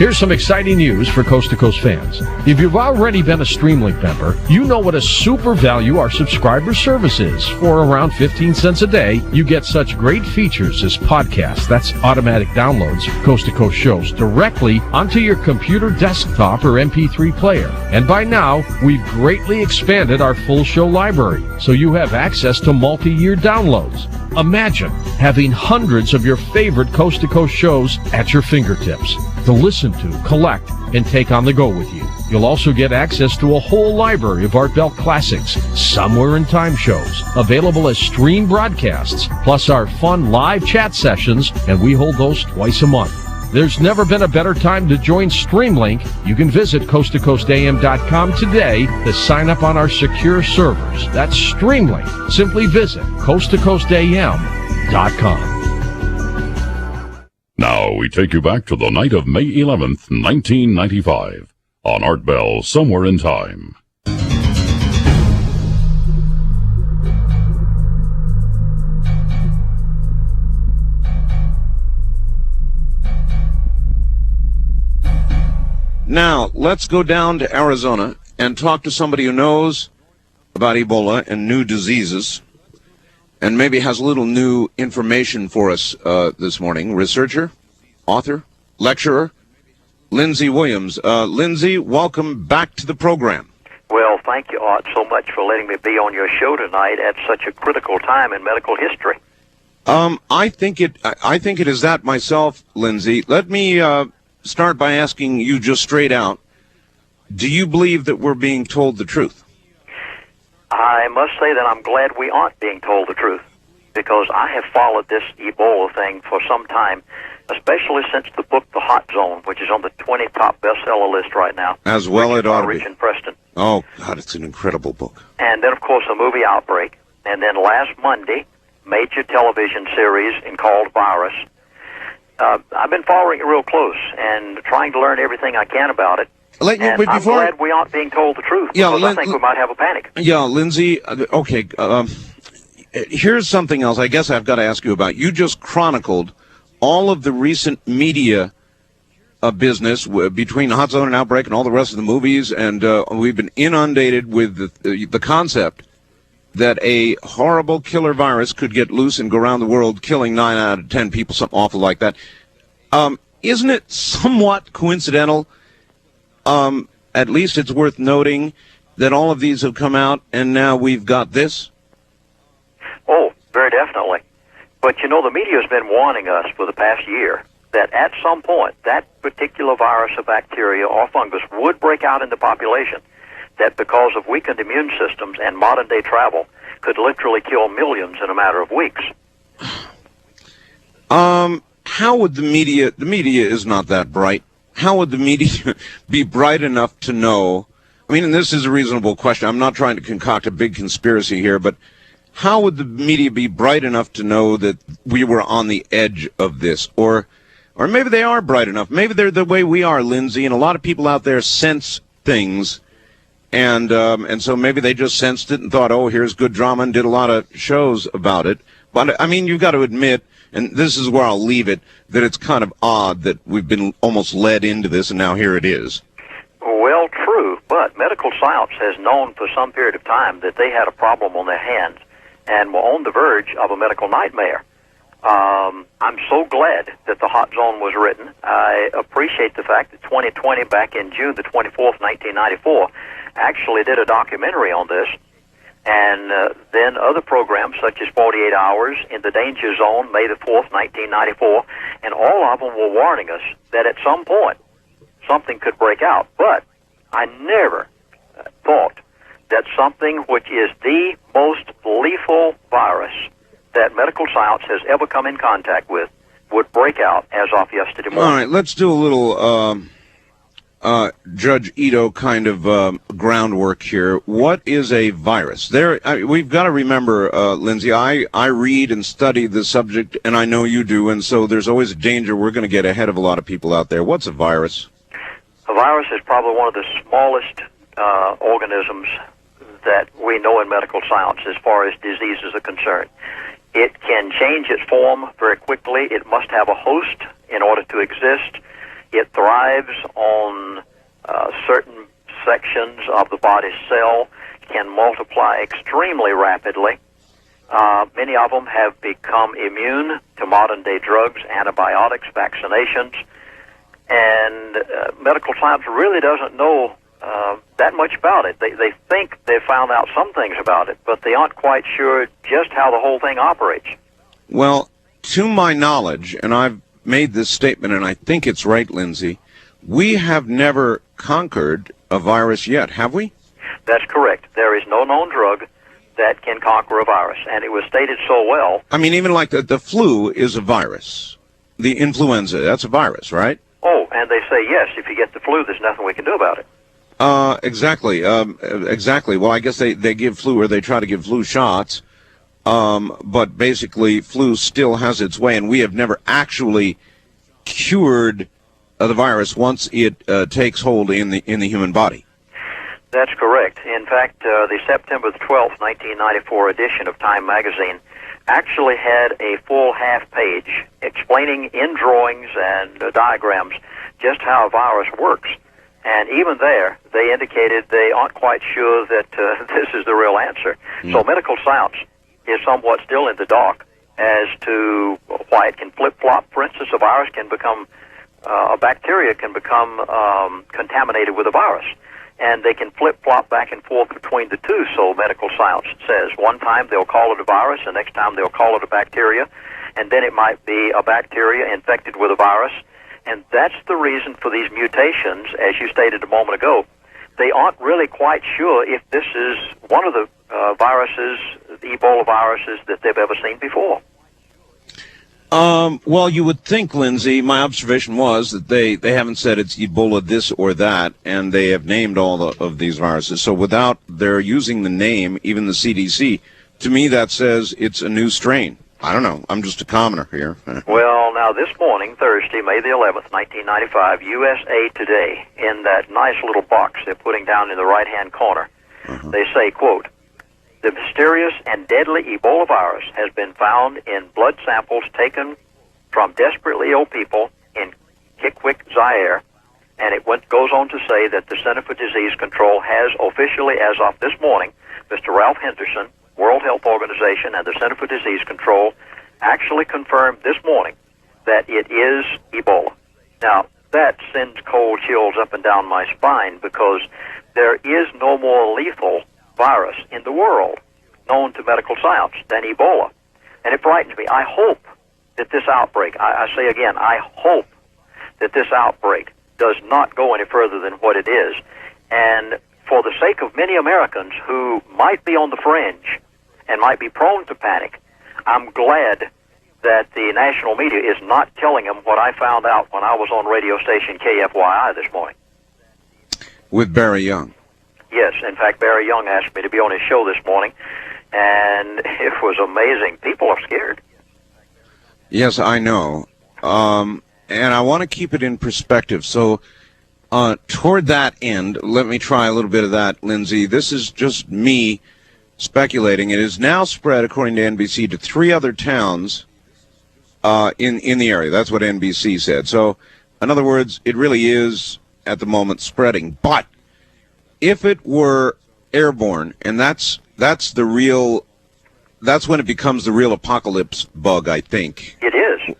Here's some exciting news for Coast to Coast fans. If you've already been a Streamlink member, you know what a super value our subscriber service is. For around 15 cents a day, you get such great features as podcasts, that's automatic downloads, Coast to Coast shows, directly onto your computer desktop or MP3 player. And by now, we've greatly expanded our full show library, so you have access to multi-year downloads. Imagine having hundreds of your favorite Coast to Coast shows at your fingertips to listen to, collect, and take on the go with you. You'll also get access to a whole library of Art Bell classics, Somewhere in Time shows, available as stream broadcasts, plus our fun live chat sessions, and we hold those twice a month. There's never been a better time to join Streamlink. You can visit coasttocoastam.com today to sign up on our secure servers. That's Streamlink. Simply visit coasttocoastam.com. Now we take you back to the night of May 11th, 1995, on Art Bell, Somewhere in Time. Now, let's go down to Arizona and talk to somebody who knows about Ebola and new diseases and maybe has a little new information for us this morning. Researcher, author, lecturer, Lindsay Williams. Lindsay, welcome back to the program. Well, thank you, Art, so much for letting me be on your show tonight at such a critical time in medical history. I think it is that myself, Lindsay. Let me start by asking you just straight out, do you believe that we're being told the truth? I must say that I'm glad we aren't being told the truth, because I have followed this Ebola thing for some time, especially since the book The Hot Zone, which is on the 20 top bestseller list right now. As well it ought to be. Rich and Preston. Oh, God, it's an incredible book. And then, of course, the movie Outbreak. And then last Monday, major television series called Virus. I've been following it real close and trying to learn everything I can about it. I'm glad we aren't being told the truth, because I think we might have a panic. Yeah, Lindsay, okay, here's something else I guess I've got to ask you about. You just chronicled all of the recent media business between Hot Zone and Outbreak and all the rest of the movies, and we've been inundated with the concept that a horrible killer virus could get loose and go around the world killing 9 out of 10 people, something awful like that. Isn't it somewhat coincidental, at least it's worth noting, that all of these have come out and now we've got this? Oh, very definitely. But, you know, the media has been warning us for the past year that at some point that particular virus or bacteria or fungus would break out in the population, that because of weakened immune systems and modern-day travel could literally kill millions in a matter of weeks. How would the media is not that bright. How would the media be bright enough to know? I mean, and this is a reasonable question. I'm not trying to concoct a big conspiracy here, but how would the media be bright enough to know that we were on the edge of this? Or maybe they are bright enough. Maybe they're the way we are, Lindsay, and a lot of people out there sense things. And so maybe they just sensed it and thought, oh, here's good drama, and did a lot of shows about it. But, I mean, you've got to admit, and this is where I'll leave it, that it's kind of odd that we've been almost led into this, and now here it is. Well, true, but medical science has known for some period of time that they had a problem on their hands and were on the verge of a medical nightmare. I'm so glad that The Hot Zone was written. I appreciate the fact that 2020, back in June the 24th, 1994, actually did a documentary on this, and then other programs such as 48 Hours, In the Danger Zone, May the 4th, 1994, and all of them were warning us that at some point something could break out. But I never thought that something which is the most lethal virus that medical science has ever come in contact with would break out as of yesterday morning. All right, let's do a little Judge Ito kind of groundwork here. What is a virus? We've got to remember, Lindsay, I read and study the subject, and I know you do, and so there's always a danger we're going to get ahead of a lot of people out there. What's a virus? A virus is probably one of the smallest organisms that we know in medical science as far as diseases are concerned. It can change its form very quickly. It must have a host in order to exist. It thrives on certain sections of the body's cell, can multiply extremely rapidly. Many of them have become immune to modern-day drugs, antibiotics, vaccinations, and medical science really doesn't know that much about it. They think they've found out some things about it, but they aren't quite sure just how the whole thing operates. Well, to my knowledge, and I've made this statement, and I think it's right, Lindsay, we have never conquered a virus yet, have we? That's correct. There is no known drug that can conquer a virus, and it was stated so well. I mean, even like the flu is a virus. The influenza, that's a virus, right? Oh, and they say, yes, if you get the flu, there's nothing we can do about it. Exactly. Exactly. Well, I guess they give flu, or they try to give flu shots, but basically flu still has its way, and we have never actually cured the virus once it takes hold in the human body. That's correct. In fact, the September the 12th, 1994 edition of Time magazine actually had a full half page explaining in drawings and diagrams just how a virus works. And even there, they indicated they aren't quite sure that this is the real answer. So medical science is somewhat still in the dark as to why it can flip-flop. For instance, a virus can become, a bacteria can become contaminated with a virus. And they can flip-flop back and forth between the two, so medical science says. One time they'll call it a virus, the next time they'll call it a bacteria, and then it might be a bacteria infected with a virus. And that's the reason for these mutations, as you stated a moment ago. They aren't really quite sure if this is one of the viruses, the Ebola viruses, that they've ever seen before. Well, you would think, Lindsay, my observation was that they haven't said it's Ebola this or that, and they have named all of these viruses. So without their using the name, even the CDC, to me that says it's a new strain. I don't know. I'm just a commoner here. Well, now this morning, Thursday, May the 11th, 1995, USA Today, in that nice little box they're putting down in the right-hand corner, they say, quote, "The mysterious and deadly Ebola virus has been found in blood samples taken from desperately ill people in Kikwik, Zaire," and it goes on to say that the Center for Disease Control has officially, as of this morning, Mr. Ralph Henderson, World Health Organization, and the Center for Disease Control actually confirmed this morning that it is Ebola. Now, that sends cold chills up and down my spine because there is no more lethal virus in the world known to medical science than Ebola. And it frightens me. I hope that this outbreak, I say again, I hope that this outbreak does not go any further than what it is. And for the sake of many Americans who might be on the fringe and might be prone to panic, I'm glad that the national media is not telling them what I found out when I was on radio station KFYI this morning. With Barry Young. Yes, in fact, Barry Young asked me to be on his show this morning, and it was amazing. People are scared. Yes, I know. And I want to keep it in perspective. So toward that end, let me try a little bit of that, Lindsay. This is just me speculating. It is now spread, according to NBC, to 3 other towns in the area. That's what NBC said. So, in other words, it really is, at the moment, spreading. But if it were airborne, and that's the real, that's when it becomes the real apocalypse bug, I think. It is.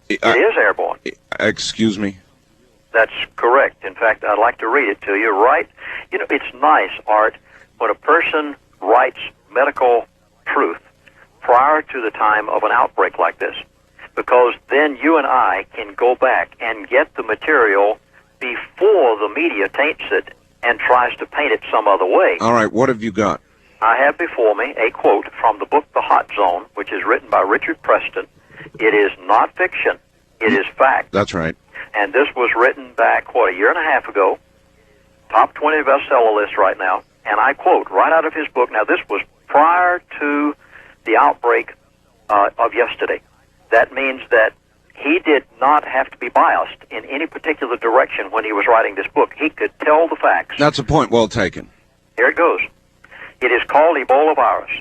It is airborne. Excuse me? That's correct. In fact, I'd like to read it to you, right? You know, it's nice, Art, when a person writes medical truth prior to the time of an outbreak like this, because then you and I can go back and get the material before the media taints it and tries to paint it some other way. All right, what have you got? I have before me a quote from the book The Hot Zone, which is written by Richard Preston. It is not fiction. It is fact. That's right. And this was written back, a year and a half ago, top 20 bestseller list right now, and I quote right out of his book. Now, this was prior to the outbreak of yesterday. That means that he did not have to be biased in any particular direction when he was writing this book. He could tell the facts. That's a point well taken. Here it goes. It is called Ebola virus,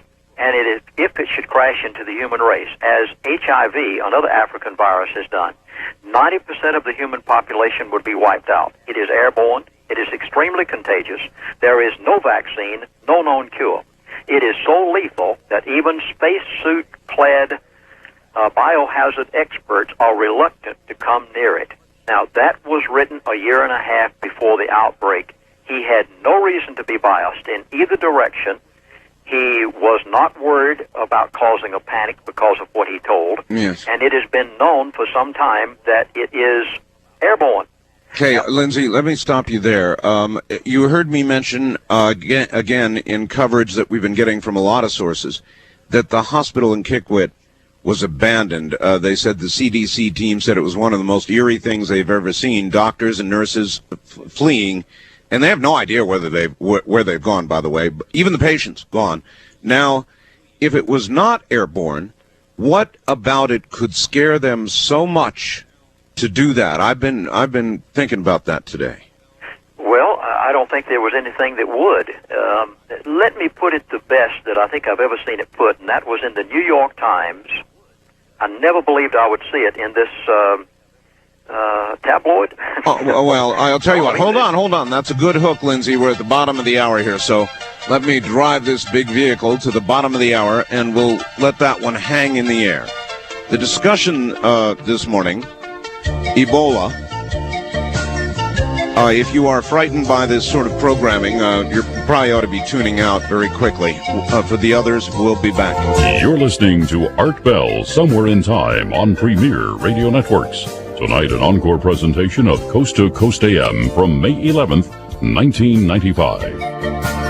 and if it should crash into the human race, as HIV, another African virus, has done, 90% of the human population would be wiped out. It is airborne. It is extremely contagious. There is no vaccine, no known cure. It is so lethal that even spacesuit-clad biohazard experts are reluctant to come near it. Now, that was written a year and a half before the outbreak. He had no reason to be biased in either direction. He was not worried about causing a panic because of what he told. Yes. And it has been known for some time that it is airborne. Okay, Lindsay, let me stop you there. You heard me mention again in coverage that we've been getting from a lot of sources that the hospital in Kikwit was abandoned. They said the CDC team said it was one of the most eerie things they've ever seen. Doctors and nurses fleeing, and they have no idea where they've gone, by the way. Even the patients gone. Now, if it was not airborne, what about it could scare them so much to do that? I've been thinking about that today. Well, I don't think there was anything that would. Let me put it the best that I think I've ever seen it put, and that was in the New York Times. I never believed I would see it in this tabloid. Well, I'll tell you what. Hold on. That's a good hook, Lindsay. We're at the bottom of the hour here, so let me drive this big vehicle to the bottom of the hour, and we'll let that one hang in the air. The discussion this morning, Ebola. If you are frightened by this sort of programming, you probably ought to be tuning out very quickly. For the others, we'll be back. You're listening to Art Bell, Somewhere in Time on Premier Radio Networks. Tonight, an encore presentation of Coast to Coast AM from May 11th, 1995.